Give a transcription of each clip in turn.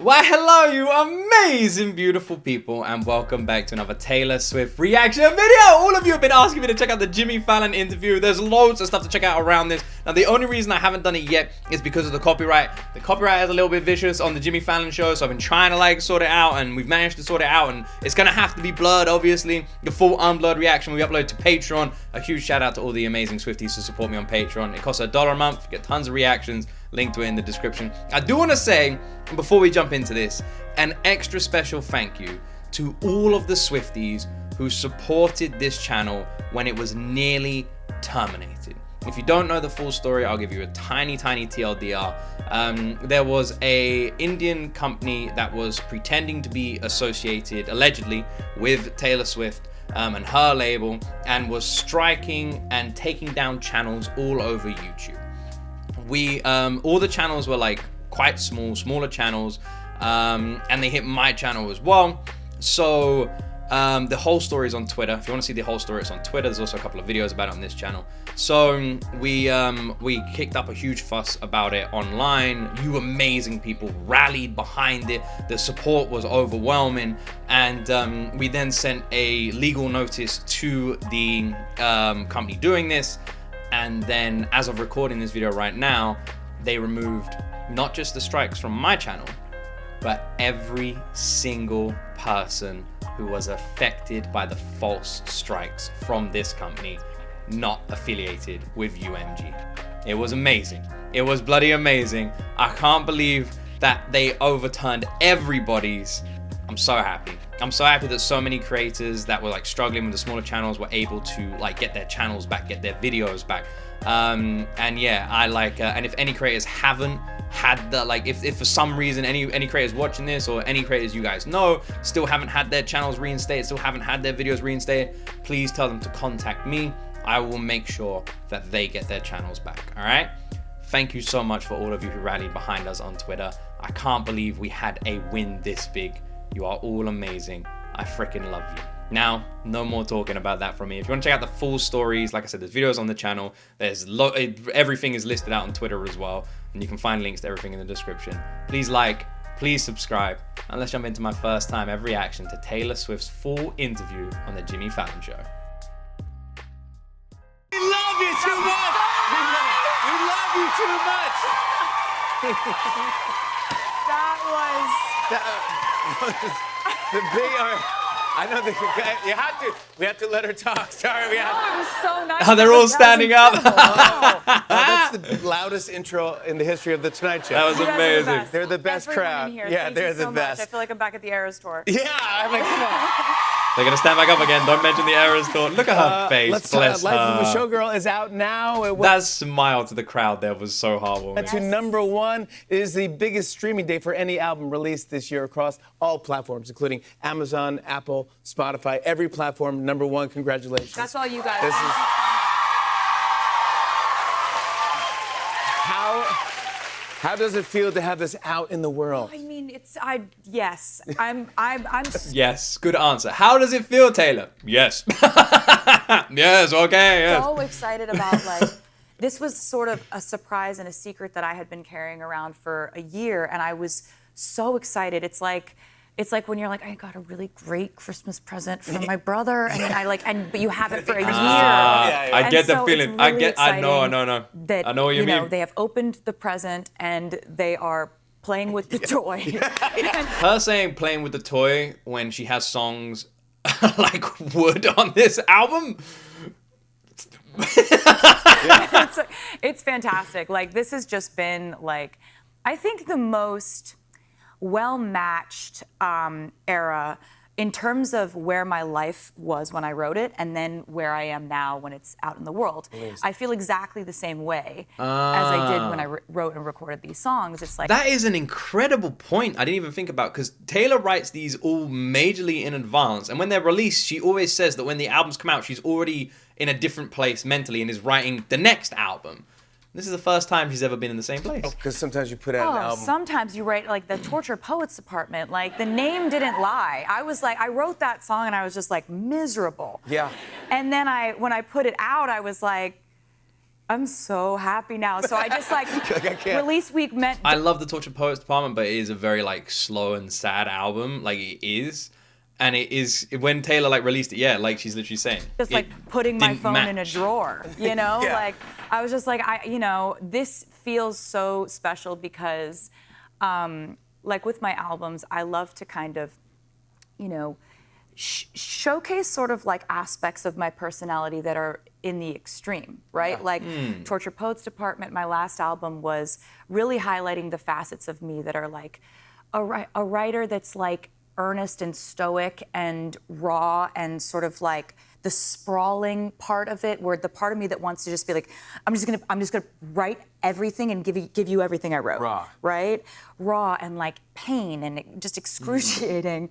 Why, hello, you amazing, beautiful people, and welcome back to another Taylor Swift reaction video. All of you have been asking me to check out the Jimmy Fallon interview. There's loads of stuff to check out around this. Now, the only reason I haven't done it yet is because of the copyright. The copyright is a little bit vicious on the Jimmy Fallon show, so I've been trying to sort it out, and we've managed to sort it out, and it's gonna have to be blurred, obviously. The full unblurred reaction we upload to Patreon. A huge shout out to all the amazing Swifties who support me on Patreon. It costs $1 a month, you get tons of reactions. Link to it in the description. I do want to say, before we jump into this, an extra special thank you to all of the Swifties who supported this channel when it was nearly terminated. If you don't know the full story, I'll give you a tiny TLDR. There was a Indian company that was pretending to be associated, allegedly, with Taylor Swift and her label, and was striking and taking down channels all over YouTube. All the channels were quite smaller channels, and they hit my channel as well. So the whole story is on Twitter. If you want to see the whole story, it's on Twitter. There's also a couple of videos about it on this channel. So we kicked up a huge fuss about it online. You amazing people rallied behind it. The support was overwhelming, and we then sent a legal notice to the company doing this. And then, as of recording this video right now, they removed not just the strikes from my channel, but every single person who was affected by the false strikes from this company, not affiliated with UMG. It was amazing. It was bloody amazing. I can't believe that they overturned everybody's. I'm so happy. I'm so happy that so many creators that were struggling with the smaller channels were able to get their channels back, get their videos back. And yeah, I and if any creators haven't had the if for some reason any creators watching this, or any creators you guys know still haven't had their channels reinstated, still haven't had their videos reinstated, please tell them to contact me. I will make sure that they get their channels back. All right. Thank you so much for all of you who rallied behind us on Twitter. I can't believe we had a win this big. You are all amazing. I freaking love you. Now, no more talking about that from me. If you want to check out the full stories, like I said, there's videos on the channel. There's everything is listed out on Twitter as well, and you can find links to everything in the description. Please please subscribe, and let's jump into my first time ever reaction to Taylor Swift's full interview on the Jimmy Fallon Show. We love you too much. We love you too much. That was the big. I know we have to let her talk. Sorry, we have. Oh, it was so nice. Oh, they're all standing up. That's the loudest intro in the history of the Tonight Show. That was amazing. They're the best crowd. Yeah, they're the best. I feel like I'm back at the Eras tour. Yeah, I'm like, come on. They're gonna stand back up again. Don't mention the Eras tour. Look at her face. Let's Bless Life her. of a Showgirl is out now. That smile to the crowd there was so heartwarming. To #1 is the biggest streaming day for any album released this year across all platforms, including Amazon, Apple, Spotify, every platform. #1, congratulations. That's all you guys. This is how does it feel to have this out in the world? I mean, yes. I'm Yes, good answer. How does it feel, Taylor? Yes. Yes, okay, yes. so excited about this was sort of a surprise and a secret that I had been carrying around for a year, and I was so excited. It's like when you're like, I got a really great Christmas present from my brother, and then but you have it for a year. I get the feeling. Really I know. That, I know what you mean. They have opened the present and they are playing with the toy. Her saying playing with the toy when she has songs like wood on this album. It's fantastic. This has just been I think the most well-matched era in terms of where my life was when I wrote it, and then where I am now when it's out in the world. I feel exactly the same way as I did when I wrote and recorded these songs. It's that is an incredible point I didn't even think about, because Taylor writes these all majorly in advance, and when they're released, she always says that when the albums come out, she's already in a different place mentally and is writing the next album. This is the first time she's ever been in the same place. Because sometimes you put out an album. Sometimes you write the Torture Poets Department. The name didn't lie. I was I wrote that song and I was just miserable. Yeah. And then when I put it out, I was I'm so happy now. So I just like I can't. release week meant. I love the Tortured Poets Department, but it is a very like slow and sad album. Like it is. And it is, when Taylor like released it, yeah, like she's literally saying. Just like putting my didn't phone in a match. drawer, you know? Yeah. Like, I was just like, this feels so special because, like with my albums, I love to kind of, showcase sort of like aspects of my personality that are in the extreme, right? Yeah. Like Tortured Poets Department, my last album was really highlighting the facets of me that are like a writer that's like earnest and stoic and raw and sort of like the sprawling part of it, where the part of me that wants to just be like, I'm just gonna write everything and give you everything I wrote. Raw. Right? Raw and like pain and just excruciating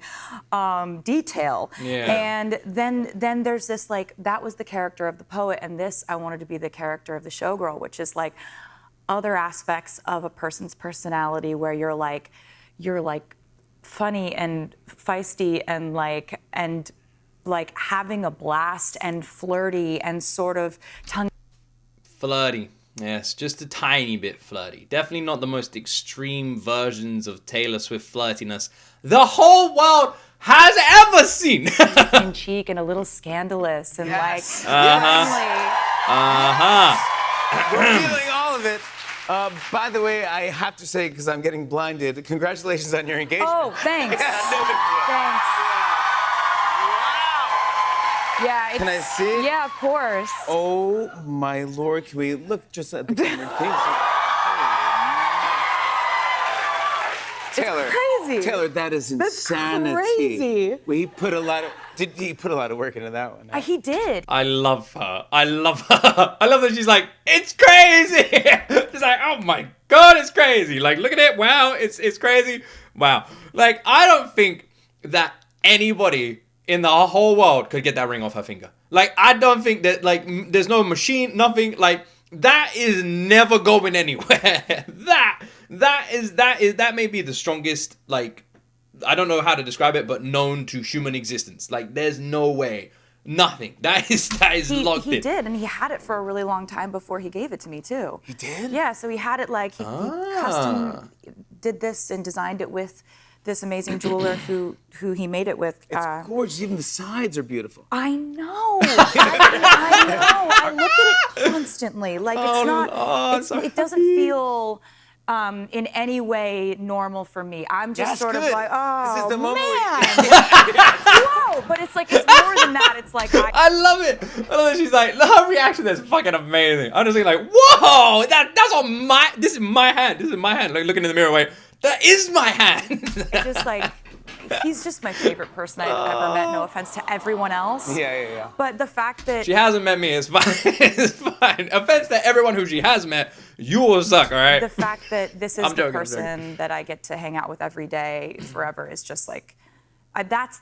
detail. Yeah. And then there's this like, that was the character of the poet, and this I wanted to be the character of the showgirl, which is like other aspects of a person's personality where you're like funny and feisty and like having a blast and flirty and sort of Flirty. Yes, just a tiny bit flirty. Definitely not the most extreme versions of Taylor Swift flirtiness the whole world has ever seen. in cheek and a little scandalous and Yes. like We're feeling all of it. By the way, I have to say, because I'm getting blinded, congratulations on your engagement. Oh, thanks. Yeah, no big deal. Thanks. Wow. Yeah, Can I see? Yeah, of course. Oh my Lord, can we look just at the camera? Can you see? Taylor, crazy. Taylor, that is insanity. crazy. Well, he put a lot of work into that one. He did. I love her. I love her. I love that she's like, it's crazy. She's like, oh my God, it's crazy. Like, look at it. Wow, it's crazy. Wow. Like, I don't think that anybody in the whole world could get that ring off her finger. Like, I don't think that, like, there's no machine, nothing. Like, that is never going anywhere. That may be the strongest, like, I don't know how to describe it, but known to human existence. Like, there's no way. Nothing. That is locked in. He did, and he had it for a really long time before he gave it to me, too. He did? Yeah, so he had it like, he custom did this and designed it with this amazing jeweler who he made it with. It's gorgeous. Even the sides are beautiful. I know. I know. I look at it constantly. Like, it's not, it doesn't feel in any way normal for me. I'm just That's sort good. of like, oh, This is the moment man. Whoa, but it's like, it's more than that. It's like, I love it. I love that she's like, her reaction is fucking amazing. I'm just like, whoa, that's on this is my hand. This is my hand. Like, looking in the mirror, like, that is my hand. just like, he's just my favorite person I've ever met. No offense to everyone else. Yeah. But the fact that She hasn't met me. It's fine. It's fine. Offense to everyone who she has met. You will suck, all right? the fact that this is I'm the joking, I'm person that I get to hang out with every day forever is just like, that's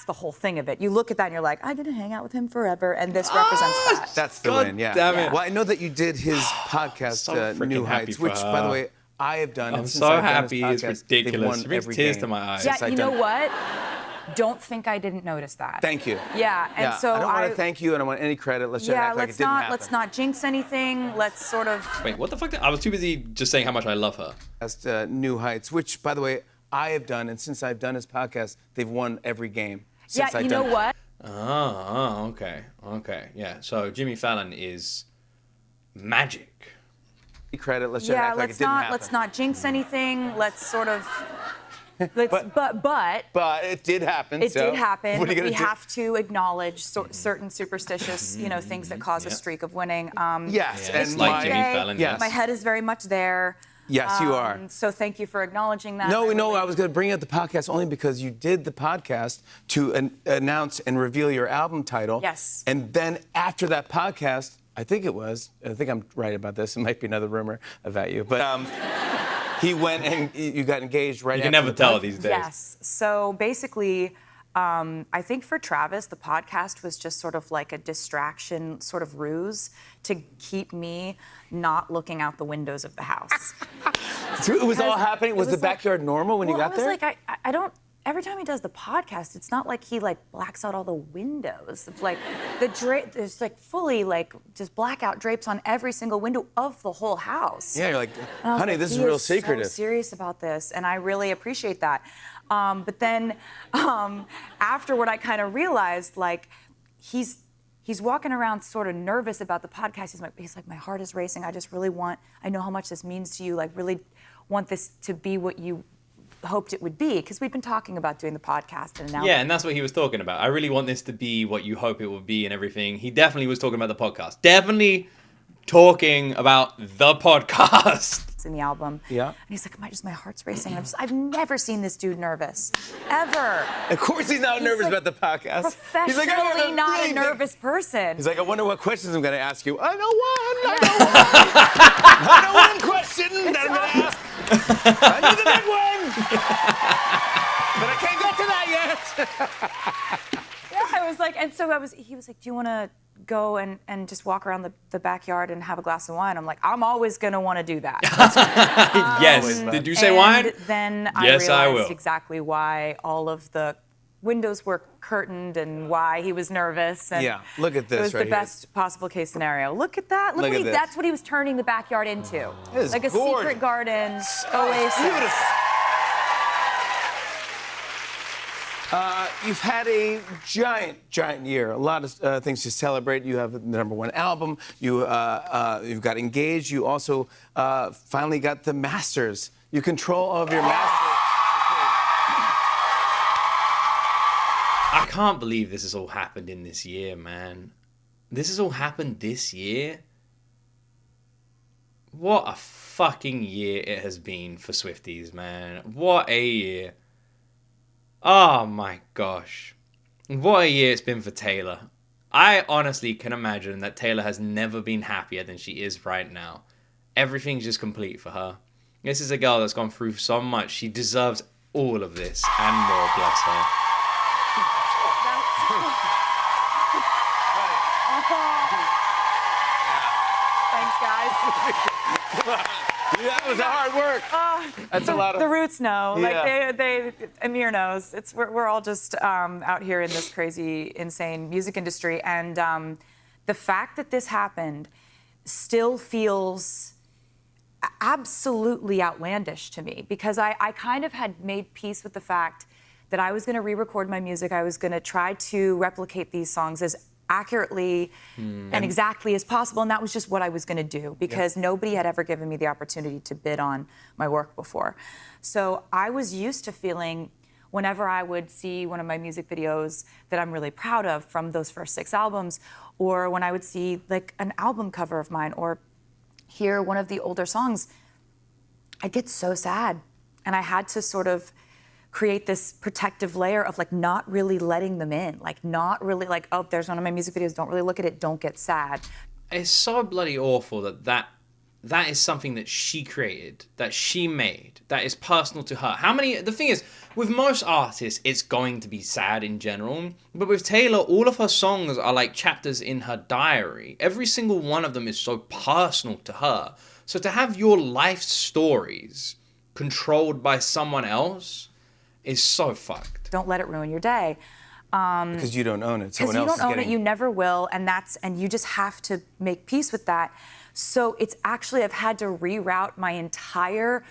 the whole thing of it. You look at that and you're like, I get to hang out with him forever, and this represents that. That's the God win, yeah. damn it. Well, I know that you did his podcast, So freaking New happy Heights, for which, by the her. way, I have done. I'm and since so I've done happy. his It's podcast, they've ridiculous. won It brings every tears game to my eyes. since Yeah, I've you done know it. what? Don't think I didn't notice that. Thank you. Yeah, and so I don't want to thank you, and I don't want any credit. Let's just act like it didn't happen. let's not jinx anything. Let's sort of. Wait, what the fuck? I was too busy just saying how much I love her. That's New Heights, which, by the way, I have done, and since I've done his podcast, they've won every game. Yeah, Since I've you done know it. what? Oh, okay. Yeah, so Jimmy Fallon is magic. Credit. Let's just Yeah, act like it let's didn't not happen. let's not jinx anything. Let's sort of. But But it did happen. it so did happen. What are you gonna We do? have to acknowledge certain superstitious, things that cause a streak of winning. Yes, Yeah, it's and like my, Jimmy Fallon. Yes. My head is very much there. Yes, you are. So thank you for acknowledging that. No, I really- I was going to bring up the podcast only because you did the podcast to announce and reveal your album title. Yes. And then after that podcast, I think I'm right about this. It might be another rumor about you, but he went and you got engaged right You after can never the tell podcast. these days. Yes. So basically, I think for Travis, the podcast was just sort of like a distraction, sort of ruse to keep me not looking out the windows of the house. So it was all happening. Was it the was like- backyard normal when you got there? I was like, I don't. every time he does the podcast, it's not like he like blacks out all the windows. It's like there's like fully like just blackout drapes on every single window of the whole house. Yeah, you're like, And I was honey, like, this is he real secretive. So serious about this, and I really appreciate that. But then afterward, I kind of realized like he's walking around sort of nervous about the podcast. He's like, my heart is racing. I know how much this means to you. Like, really want this to be what you hoped it would be, because we've been talking about doing the podcast and now. Yeah, and that's what he was talking about. I really want this to be what you hope it will be and everything. He definitely was talking about the podcast. Definitely talking about the podcast. In the album. Yeah. And he's like, my heart's racing. And I've never seen this dude nervous, ever. Of course he's not nervous about the podcast. Professionally I'm not really a nervous person. He's like, I wonder what questions I'm going to ask you. I know one question that I'm going to ask. I know the big one. But I can't get to that yet. Yeah, I was like, and so he was like, do you want to go and just walk around the backyard and have a glass of wine? I'm like, I'm always going to want to do that. Yes. Did you say wine? Then Yes, I I realized will. exactly why all of the windows were curtained and why he was nervous. And Yeah, look at this it was right the here. best possible case scenario. Look at that. Look at this. That's what he was turning the backyard into. It is like a gorgeous. secret garden Oh, it's oasis. beautiful. You've had a giant year. A lot of things to celebrate. You have the #1 album. You've got engaged. You also finally got the masters. You control all of your masters. I can't believe this has all happened in this year, man. This has all happened this year. What a fucking year it has been for Swifties, man. What a year. Oh my gosh. What a year it's been for Taylor. I honestly can imagine that Taylor has never been happier than she is right now. Everything's just complete for her. This is a girl that's gone through so much. She deserves all of this and more, bless her. Thanks, guys. That was hard work. That's a lot of. The Roots know. Yeah. Like they Amir knows. We're all just out here in this crazy, insane music industry, and the fact that this happened still feels absolutely outlandish to me, because I kind of had made peace with the fact that I was going to re-record my music. I was going to try to replicate these songs as accurately and exactly as possible, and that was just what I was going to do, because nobody had ever given me the opportunity to bid on my work before. So I was used to feeling, whenever I would see one of my music videos that I'm really proud of from those first 6 albums, or when I would see like an album cover of mine or hear one of the older songs, I'd get so sad, and I had to sort of create this protective layer of like not really letting them in, like not really like, oh, there's one of my music videos, don't really look at it, don't get sad. It's so bloody awful that is something that she created, that she made, that is personal to her. The thing is, with most artists, it's going to be sad in general, but with Taylor, all of her songs are like chapters in her diary. Every single one of them is so personal to her. So to have your life stories controlled by someone else is so fucked. Don't let it ruin your day. Because you don't own it. Someone else Because you is don't own getting it, you never will, and you just have to make peace with that. So it's actually, I've had to reroute my entire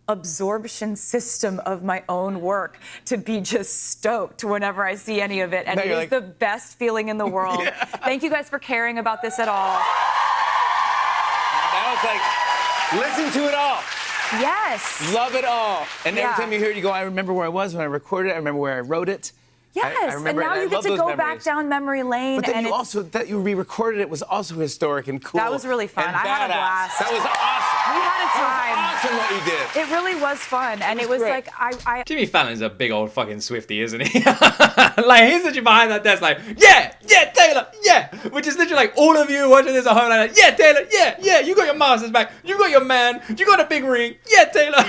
absorption system of my own work to be just stoked whenever I see any of it, and Now it you're is like- the best feeling in the world. Yeah. Thank you guys for caring about this at all. Now it's like, listen to it all. Yes. Love it all. And Yeah. every time you hear it, you go, I remember where I was when I recorded it. I remember where I wrote it. Yes, I and remember, now I you get love to those go back memories. down memory lane. But then and you it's- also, that you re-recorded it was also historic and cool. That was really fun. and I had a badass. blast. That was awesome. We had a time. That was awesome what you did. It really was fun, and it was great. like I Jimmy Fallon's a big old fucking Swiftie, isn't he? Like, he's literally behind that desk like, yeah, Taylor, yeah. Which is literally like all of you watching this at home like, yeah, Taylor, yeah, you got your masters back. You got your man. You got a big ring. Yeah, Taylor.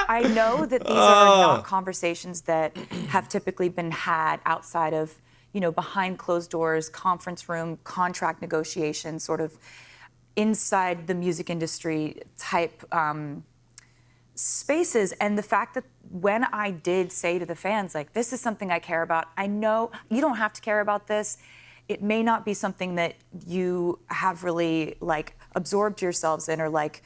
I know that these are not conversations that have typically been had outside of, behind closed doors, conference room, contract negotiation, sort of inside the music industry type spaces. And the fact that when I did say to the fans, like, this is something I care about, I know you don't have to care about this. It may not be something that you have really, like, absorbed yourselves in or, like,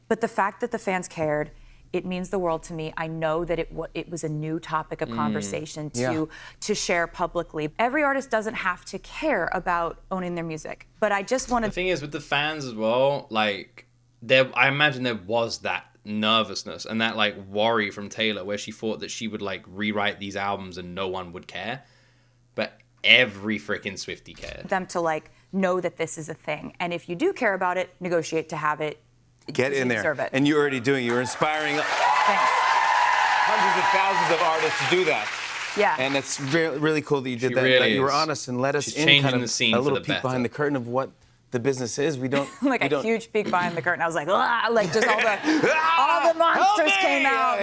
but the fact that the fans cared, it means the world to me. I know that it was a new topic of conversation to share publicly. Every artist doesn't have to care about owning their music, but I just want to... The thing is, with the fans as well, like, I imagine there was that nervousness and that, like, worry from Taylor where she thought that she would, like, rewrite these albums and no one would care. But every freaking Swiftie cared. Them to, like, know that this is a thing. And if you do care about it, negotiate to have it. Get in there. Deserve it. And you're already doing. You're inspiring Thanks. hundreds of thousands of artists to do that. Yeah. And it's really cool that you did She that. really that you were is. honest and let us She's in changing kind of the scene a for little the peek better. behind the curtain of what the business is. We don't Like a huge peek behind the curtain. I was like, ah, like just all the monsters came out.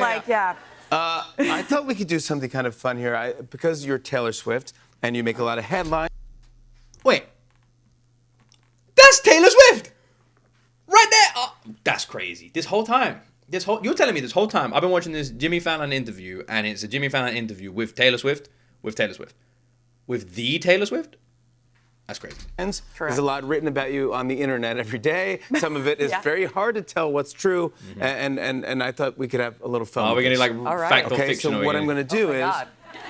I thought we could do something kind of fun here. Because you're Taylor Swift and you make a lot of headlines. Wait. That's Taylor Swift! Right there! Oh, that's crazy. This whole time. You're telling me this whole time I've been watching this Jimmy Fallon interview, and it's a Jimmy Fallon interview with Taylor Swift, with the Taylor Swift? That's crazy. There's a lot written about you on the internet every day. Some of it is very hard to tell what's true, and I thought we could have a little fun. Oh, we're going to like fact or okay, fiction? so what I'm going to do is...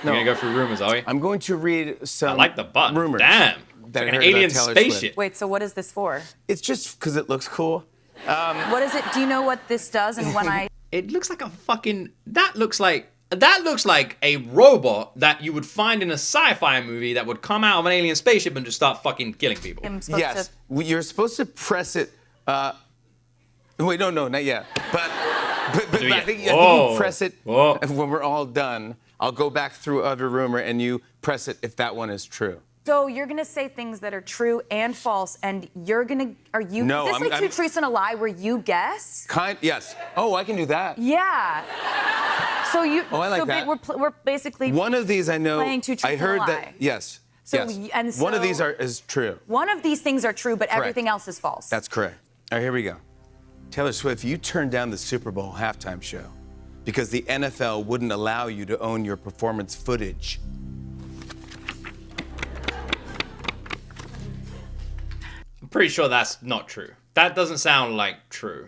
We're going to go through rumors, are we? I'm going to read some I like the button. rumors. Damn. That Like I an heard about alien Taylor spaceship. Swift. Wait, so what is this for? It's just because it looks cool. What is it? Do you know what this does? And when I... It looks like a fucking... That looks like a robot that you would find in a sci-fi movie that would come out of an alien spaceship and just start fucking killing people. am supposed Yes, to... you're supposed to press it. Wait, no, not yet. But I think you press it when we're all done. I'll go back through other rumor and you press it if that one is true. So you're gonna say things that are true and false, and you're gonna... Are you... No, is this like two truths and a lie where you guess? Yes. Oh, I can do that. Yeah. So you... Oh, I like so that. We're basically... One of these I know. Playing two truths I heard and a that. lie. Yes. So, yes. and One of so- these is true. One of these things are true, but everything else is false. That's correct. All right, here we go. Taylor Swift, you turned down the Super Bowl halftime show because the NFL wouldn't allow you to own your performance footage. I'm pretty sure that's not true. That doesn't sound like true.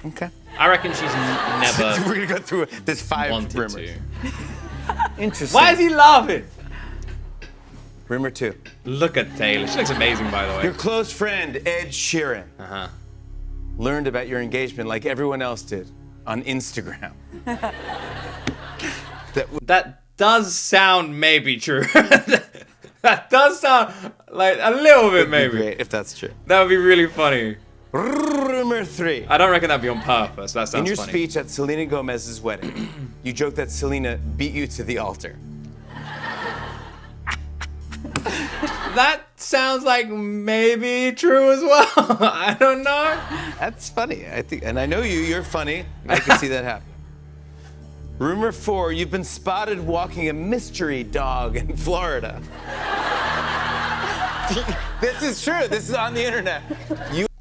Okay. I reckon she's never We're gonna go through this 5 wanted rumors. to. Interesting. Why is he laughing? Rumor 2. Look at Taylor. She looks amazing, by the way. Your close friend, Ed Sheeran, learned about your engagement like everyone else did on Instagram. That does sound maybe true. That does sound like a little bit maybe. Great, if that's true. That would be really funny. Rumor 3. I don't reckon that'd be on purpose. That sounds In your funny. speech at Selena Gomez's wedding, you joked that Selena beat you to the altar. That sounds like maybe true as well. I don't know. That's funny. I think, and I know you're funny. I can see that happen. Rumor 4, you've been spotted walking a mystery dog in Florida. This is true. This is on the internet.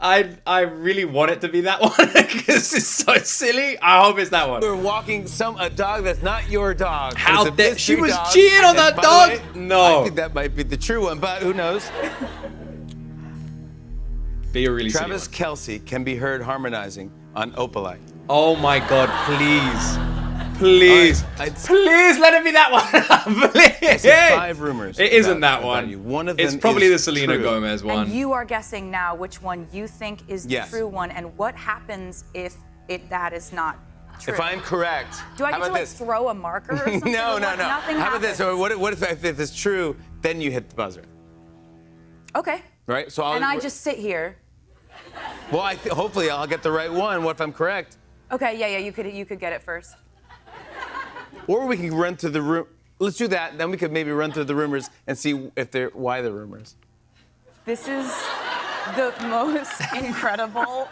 I really want it to be that one because it's so silly. I hope it's that one. You're walking a dog that's not your dog. How It's a dare she mystery was dog. cheating on And that by the dog? way, No. I think that might be the true one, but who knows? Be a really Travis silly one. Kelce can be heard harmonizing on Opalite. Oh my God! Please. Please, All right, please let it be that one. Please. 5 rumors. It isn't that about one. you. One of them It's probably the is Selena true. Gomez one. And you are guessing now which one you think is the Yes. true one, and what happens if that is not true. If I'm correct, Do I how get to about like this? throw a marker or something? No. Or what? Nothing How about this? happens? Or what if it's true, then you hit the buzzer, Okay. right? So And I just sit here. Well, hopefully I'll get the right one. What if I'm correct? Okay, yeah, you could get it first. Or we can run through the room. Let's do that. Then we could maybe run through the rumors and see why the rumors. This is the most incredible.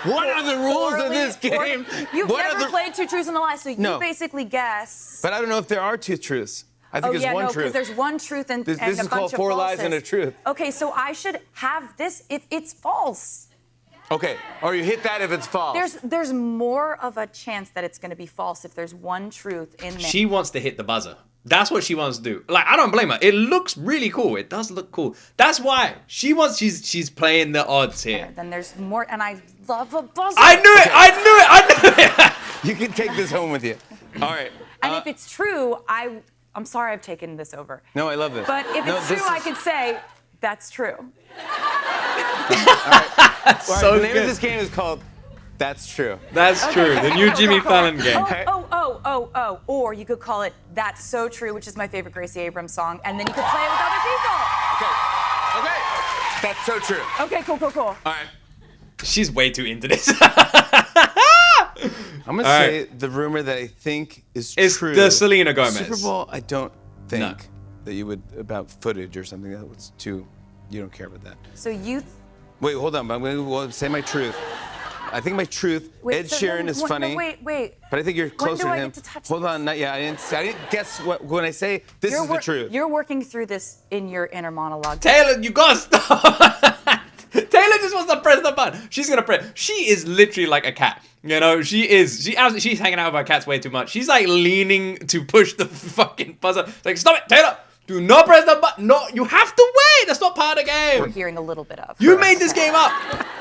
What are the rules of this game? You've What are never the- played Two Truths and a Lie, so you No. basically guess. But I don't know if there are 2 truths. I think there's one no, truth. because there's one truth and, This and a is bunch called of 4 falses. lies and a truth. Okay, so I should have this. It's false. Okay, or you hit that if it's false. There's more of a chance that it's going to be false if there's one truth in there. She wants to hit the buzzer. That's what she wants to do. Like, I don't blame her. It looks really cool. It does look cool. That's why she's playing the odds here. Then there's more, and I love a buzzer. I knew it. I knew it. You can take this home with you. All right. And if it's true, I'm sorry I've taken this over. No, I love this. But if it's true, I could say that's true. All right, So the name good. of this game is called That's True. That's true. The new Jimmy Fallon game. Oh. Or you could call it That's So True, which is my favorite Gracie Abrams song, and then you could play it with other people. Okay. That's so true. Okay, cool. All right. She's way too into this. I'm going to say the rumor that I think is It's true. the Selena Gomez. Super Bowl, I don't think No. that you would, about footage or something that was too, you don't care about that. So you... Wait, hold on. I'm going to say my truth. I think my truth, Ed Sheeran is funny. No, wait. But I think you're closer do to I him. get to touch Hold on, not yet. I didn't guess what when I say this is the truth. You're working through this in your inner monologue. Taylor, you gotta stop. Taylor just wants to press the button. She's gonna press. She is literally like a cat. You know, she is. She's hanging out with her cats way too much. She's like leaning to push the fucking buzzer. Like, stop it, Taylor. Do not press the button. No, you have to wait. That's not part of the We're game. hearing a little bit of. You made this game up.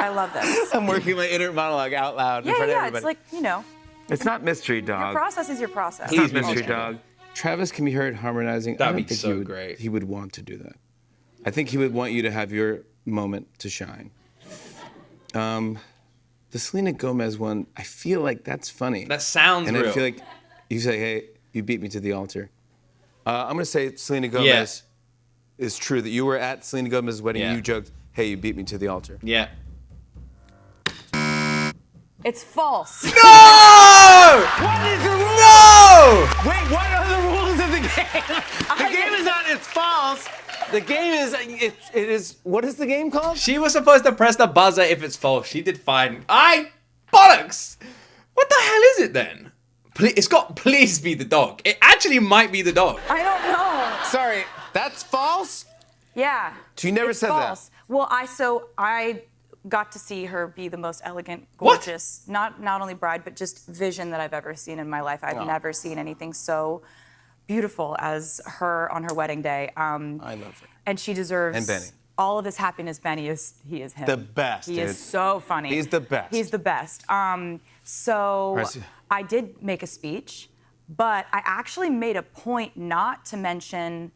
I love this. I'm working my inner monologue out loud in front of everybody. It's like, you know, It's not mystery your dog. process is your process. It's not Please, mystery okay. dog. Travis can be heard harmonizing. That'd I be don't think so he would, great. He would want to do that. I think he would want you to have your moment to shine. The Selena Gomez one, I feel like that's funny. That sounds and real. I feel like you say, hey, you beat me to the altar. I'm going to say Selena Gomez is true, that you were at Selena Gomez's wedding and you joked, hey, you beat me to the altar. Yeah. It's false. No! What is the rule? No! Wait, what are the rules of the game? The game is not, it's false. The game is, it is, what is the game called? She was supposed to press the buzzer if it's false. She did fine. Bollocks! What the hell is it then? It's got please be the dog. It actually might be the dog. I don't know. Sorry, that's false? Yeah. So you never it's said false. Well, I got to see her be the most elegant, gorgeous, not only bride, but just vision that I've ever seen in my life. I've never seen anything so beautiful as her on her wedding day. I love her. And she deserves And Benny. all of his happiness. Benny is him. The best, He dude. is so funny. He's the best. He's the best. So Right. I did make a speech, but I actually made a point not to mention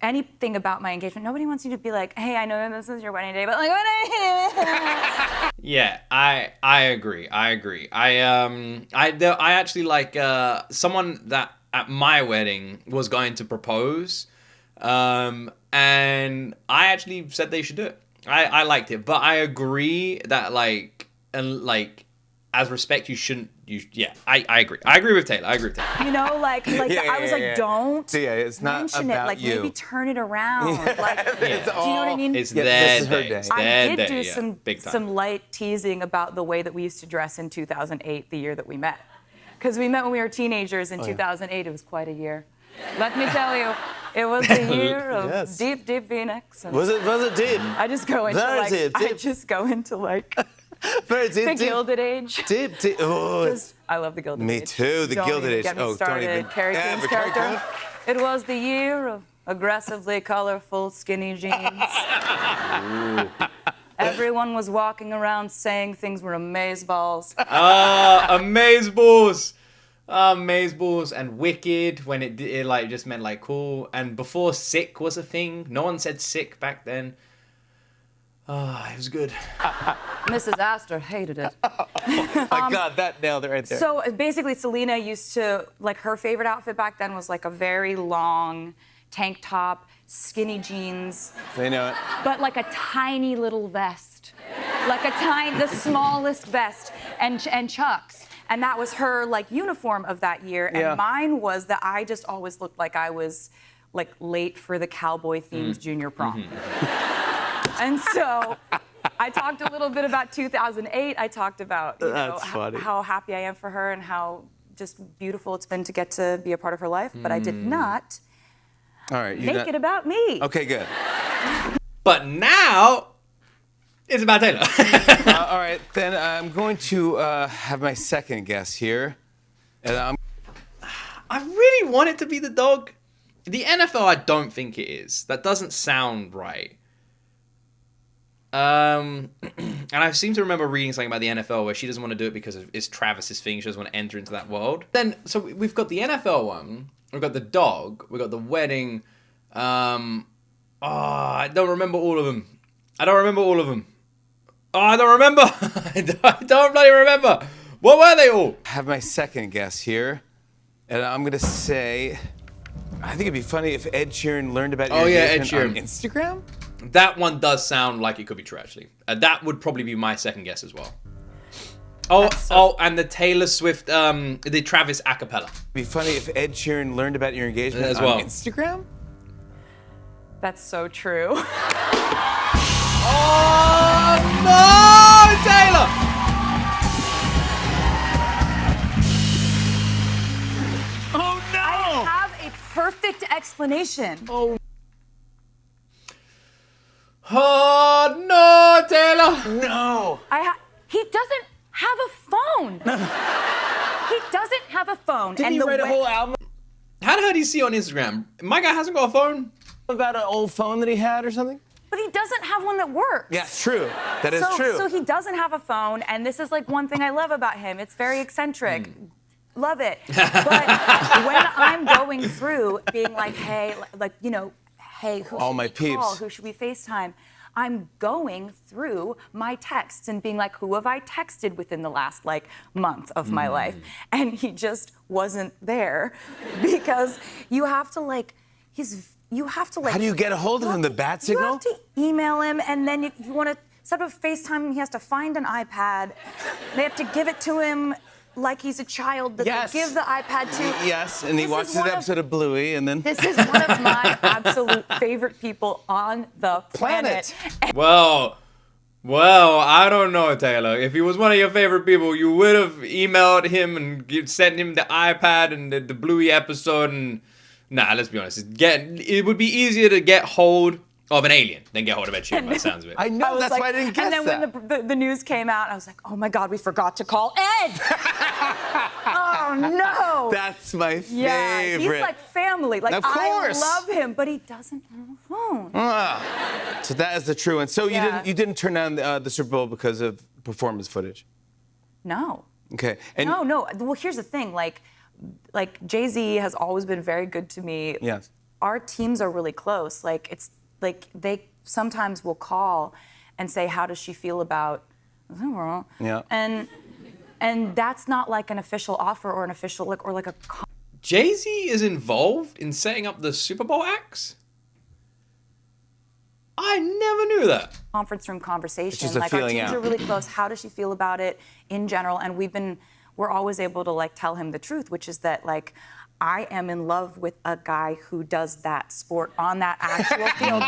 anything about my engagement. Nobody wants you to be like, hey, I know this is your wedding day, but like, Yeah, I agree. I actually like someone that at my wedding was going to propose, and I actually said they should do it. I liked it, but I agree that as respect, you shouldn't. I agree. I agree with Taylor. you know, like I was like, don't it's not mention about it. Like you. maybe turn it around. Like, do you know what I mean? It's Yeah, their this is her day. day. It's I their did day. do Yeah, big time. some light teasing about the way that we used to dress in 2008, the year that we met. Because we met when we were teenagers in 2008. It was quite a year. Let me tell you, it was the year of Yes. deep Phoenix. And Was it deep? I just go into Very like, deep, I deep. just go into like Very deep, the deep. Gilded Age. Deep. Oh, it's- I love the Gilded Me Age. too, the Don't Gilded even Age. Get me Oh, don't started. even Carrie ever, Coon's Carrie character. It was the year of aggressively colorful skinny jeans. Everyone was walking around saying things were amazeballs. Amazeballs. Amazeballs and Wicked when it like just meant like cool. And before sick was a thing. No one said sick back then. It was good. Mrs. Astor hated it. my God, that nailed it right there. So basically, Selena used to, like, her favorite outfit back then was like a very long tank top, skinny jeans, They know it. but like a tiny little vest, like the smallest vest, and Chucks. And that was her like uniform of that year. And Yeah. mine was that I just always looked like I was like late for the cowboy themed junior prom. And so I talked a little bit about 2008. I talked about That's funny. how happy I am for her and how just beautiful it's been to get to be a part of her life. But I did not All right. make it about me. Okay, good. But now It's about Taylor. All right, then I'm going to have my second guess here. And I really want it to be the dog. The NFL, I don't think it is. That doesn't sound right. And I seem to remember reading something about the NFL where she doesn't want to do it because it's Travis's thing. She doesn't want to enter into that world. Then, so we've got the NFL one. We've got the dog. We've got the wedding. I don't remember all of them. I don't remember. I don't bloody remember. What were they all? have my second guess here. And I'm going to say, I think it'd be funny if Ed Sheeran learned about your engagement on Instagram. That one does sound like it could be true, actually. That would probably be my second guess as well. And the Taylor Swift, the Travis acapella. It'd be funny if Ed Sheeran learned about your engagement as well. On Instagram. That's so true. Oh, no, Taylor! Oh, no! I have a perfect explanation. Oh, no, Taylor! No! He doesn't have a phone. He doesn't have a phone. Didn't he write a whole album How the hell do you see on Instagram? My guy hasn't got a phone? about an old phone that he had or something? But he doesn't have one that works. Yeah, it's true. That is true. So he doesn't have a phone, and this is like one thing I love about him. It's very eccentric. Love it. But when I'm going through being like, hey, hey, who All should my we call? peeps. Who should we FaceTime? I'm going through my texts and being like, who have I texted within the last month of my life? And he just wasn't there because you have to How do you get a hold of him? The bat signal? You have to email him, and then if you want to set up a FaceTime, he has to find an iPad. They have to give it to him like he's a child that Yes. they give the iPad to. Yes, and he This watches is an one of- episode of Bluey, and then... This is one of my absolute favorite people on the planet. Well, I don't know, Taylor. If he was one of your favorite people, you would have emailed him and sent him the iPad and the Bluey episode. And nah, let's be honest. It would be easier to get hold of an alien than get hold of Ed Sheeran, by the sounds of it. I know, that's why I didn't guess And then when the news came out, I was like, oh my God, we forgot to call Ed. Oh no. That's my favorite. Yeah, he's like family. Like Of course. I love him, but he doesn't have a phone. So that is the true one. So Yeah. you didn't turn down the Super Bowl because of performance footage? No. Okay. And No. Well, here's the thing. Like Jay-Z has always been very good to me. Yes. Our teams are really close. It's they sometimes will call and say, how does she feel about Yeah. And that's not like an official offer or an official or like a Jay-Z is involved in setting up the Super Bowl acts? I never knew that. conference room conversation. just a Our feeling teams out. are really close. How does she feel about it in general? And we're always able to tell him the truth, which is that I am in love with a guy who does that sport on that actual field.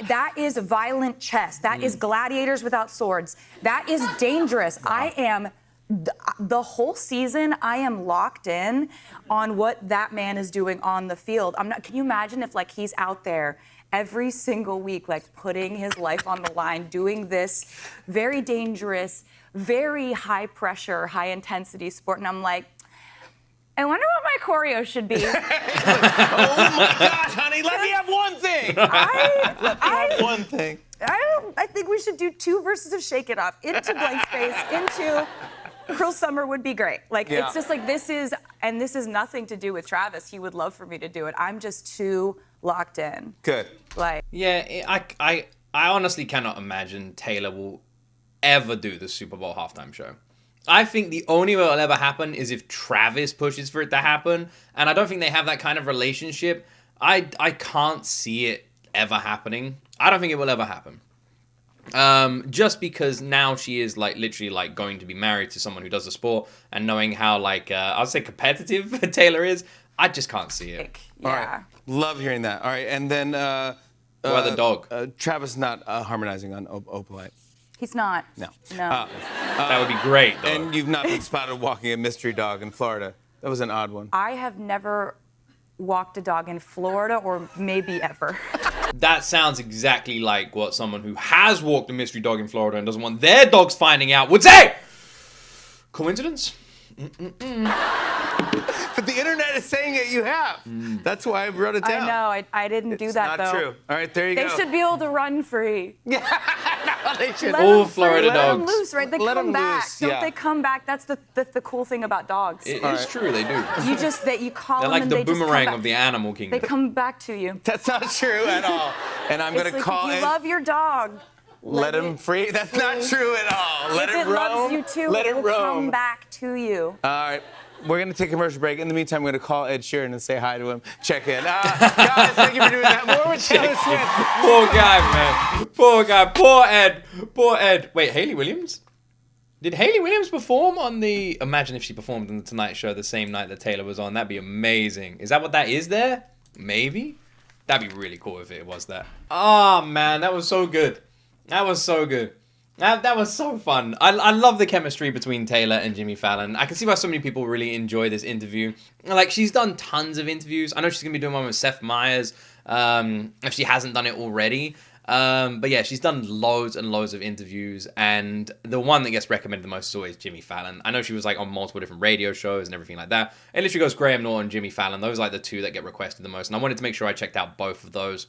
That is violent chess. That is gladiators without swords. That is dangerous. I am the whole season, I am locked in on what that man is doing on the field. Can you imagine if he's out there every single week, putting his life on the line, doing this very dangerous, very high pressure, high intensity sport, and I'm like, I wonder what my choreo should be. Oh my gosh, honey, let me have one thing. One thing. I think we should do 2 verses of Shake It Off into Blank Space, into Cruel Summer would be great. Yeah. It's just this is nothing to do with Travis. He would love for me to do it. I'm just too locked in. Good. Yeah, I honestly cannot imagine Taylor will ever do the Super Bowl halftime show. I think the only way it'll ever happen is if Travis pushes for it to happen, and I don't think they have that kind of relationship. I can't see it ever happening. I don't think it will ever happen. Just because now she is literally going to be married to someone who does the sport, and knowing how I'll say competitive Taylor is, I just can't see it. Yeah. All right. Love hearing that. All right, and then What about the dog? Travis not harmonizing on Opalite. He's not. No. That would be great, though. And you've not been spotted walking a mystery dog in Florida. That was an odd one. I have never walked a dog in Florida or maybe ever. That sounds exactly like what someone who has walked a mystery dog in Florida and doesn't want their dogs finding out would say. Coincidence? But the internet is saying it, you have. That's why I wrote it down. I know. I didn't do that, though. It's not true. All right, there you They go. should be able to run free. No, they should. All Florida Let them dogs. loose, right? They Let come them back. loose, Don't yeah. they come back? That's the cool thing about dogs. It is true, they do. You call They're them like and the they just come boomerang back. of the animal They kingdom. come back to you. That's not true at all. And I'm It's going to like call if you it. love your dog. Let him free. That's not true at all. Let if it it roam. loves you too, Let it it will roam. come back to you. All right. We're going to take a commercial break. In the meantime, I'm going to call Ed Sheeran and say hi to him. Check in. Guys, thank you for doing that. More with Taylor Swift. Poor guy, man. Poor guy. Poor Ed. Poor Ed. Wait, Hayley Williams? Did Hayley Williams perform on the... Imagine if she performed on the Tonight Show the same night that Taylor was on. That'd be amazing. Is that what that is there? Maybe? That'd be really cool if it was that. Oh, man. That was so good. That was so good. That was so fun. I love the chemistry between Taylor and Jimmy Fallon. I can see why so many people really enjoy this interview. Like, she's done tons of interviews. I know she's going to be doing one with Seth Meyers, if she hasn't done it already. But yeah, she's done loads and loads of interviews. And the one that gets recommended the most is always Jimmy Fallon. I know she was like on multiple different radio shows and everything like that. It literally goes Graham Norton, Jimmy Fallon. Those are like the two that get requested the most. And I wanted to make sure I checked out both of those.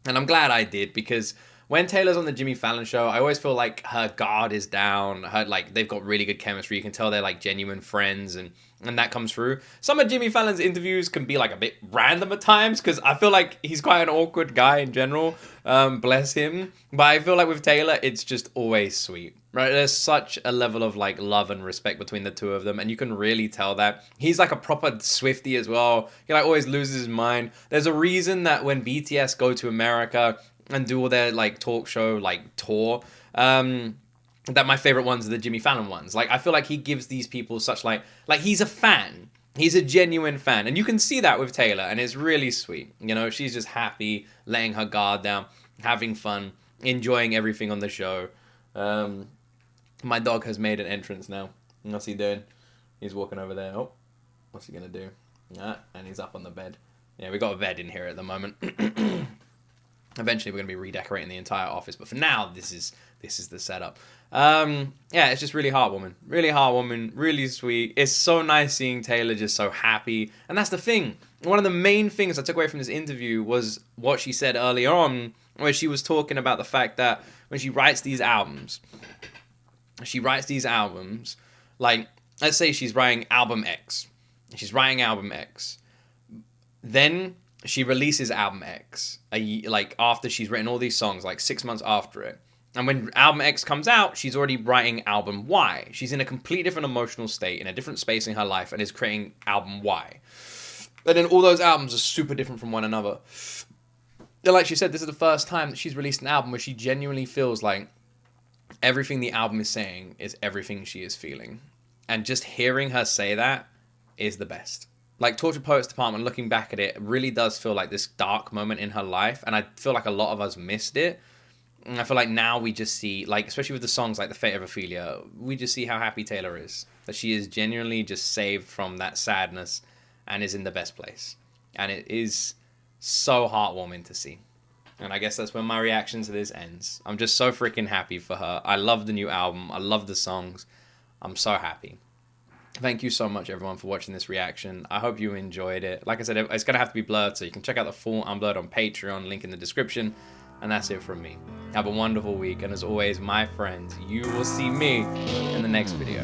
And I'm glad I did, because when Taylor's on the Jimmy Fallon show, I always feel like her guard is down. Her, like, they've got really good chemistry. You can tell they're like genuine friends, and that comes through. Some of Jimmy Fallon's interviews can be like a bit random at times, because I feel like he's quite an awkward guy in general. Bless him. But I feel like with Taylor, it's just always sweet. Right? There's such a level of like love and respect between the two of them, and you can really tell that. He's like a proper Swiftie as well. He like always loses his mind. There's a reason that when BTS go to America and do all their like talk show like tour, that my favorite ones are the Jimmy Fallon ones. Like, I feel like he gives these people such like he's a fan. He's a genuine fan, and you can see that with Taylor, and it's really sweet. You know, she's just happy, letting her guard down, having fun, enjoying everything on the show. My dog has made an entrance now. What's he doing? He's walking over there. Oh, what's he gonna do? Yeah, and he's up on the bed. Yeah, we got a bed in here at the moment. Eventually, we're gonna be redecorating the entire office, but for now, this is the setup. Yeah, it's just really heartwarming, really sweet. It's so nice seeing Taylor just so happy, and that's the thing. One of the main things I took away from this interview was what she said earlier on, where she was talking about the fact that when she writes these albums, like, let's say she's writing album X. Then she releases album X, like, after she's written all these songs, like 6 months after it. And when album X comes out, she's already writing album Y. She's in a completely different emotional state, in a different space in her life, and is creating album Y. And then all those albums are super different from one another. And like she said, this is the first time that she's released an album where she genuinely feels like everything the album is saying is everything she is feeling. And just hearing her say that is the best. Like, Tortured Poets Department, looking back at it, really does feel like this dark moment in her life. And I feel like a lot of us missed it. And I feel like now we just see, like, especially with the songs like The Fate of Ophelia, we just see how happy Taylor is. That she is genuinely just saved from that sadness and is in the best place. And it is so heartwarming to see. And I guess that's where my reaction to this ends. I'm just so freaking happy for her. I love the new album. I love the songs. I'm so happy. Thank you so much, everyone, for watching this reaction. I hope you enjoyed it. Like I said, it's going to have to be blurred, so you can check out the full Unblurred on Patreon, link in the description. And that's it from me. Have a wonderful week. And as always, my friends, you will see me in the next video.